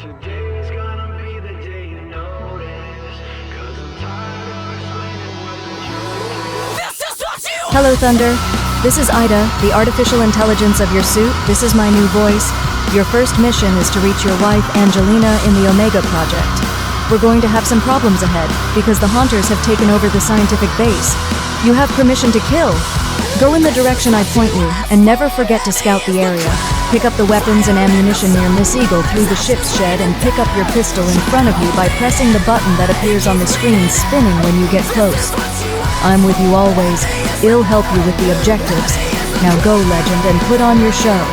Today's gonna be the day you notice, 'cause I'm tired of explaining what the truth is. This is what you. Hello, Thunder. This is Ida, the artificial intelligence of your suit. This is my new voice. Your first mission is to reach your wife, Angelina, in the Omega Project. We're going to have some problems ahead, because the Haunters have taken over the scientific base. You have permission to kill. Go in the direction I point you, and never forget to scout the area. Pick up the weapons and ammunition near Miss Eagle through the ship's shed, and pick up your pistol in front of you by pressing the button that appears on the screen spinning when you get close. I'm with you always. I'll help you with the objectives. Now go, Legend, and put on your show.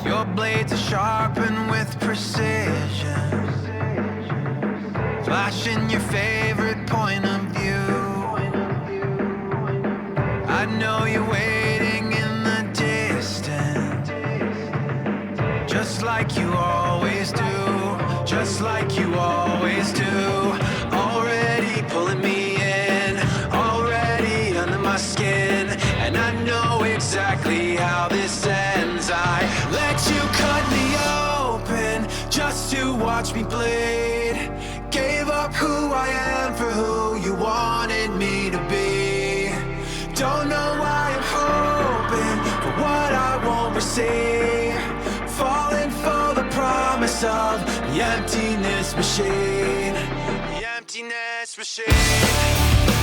Your blades are sharpened with precision, flashing your favorite point of view. I know you're waiting in the distance, just like you always do, just like you always do. Already pulling me in, already under my skin, and I know exactly how this ends. I let you cut me open just to watch me bleed. Gave up who I am for who you wanted me to be. Don't know why I'm hoping for what I won't receive. Falling for the promise of the emptiness machine. The emptiness machine.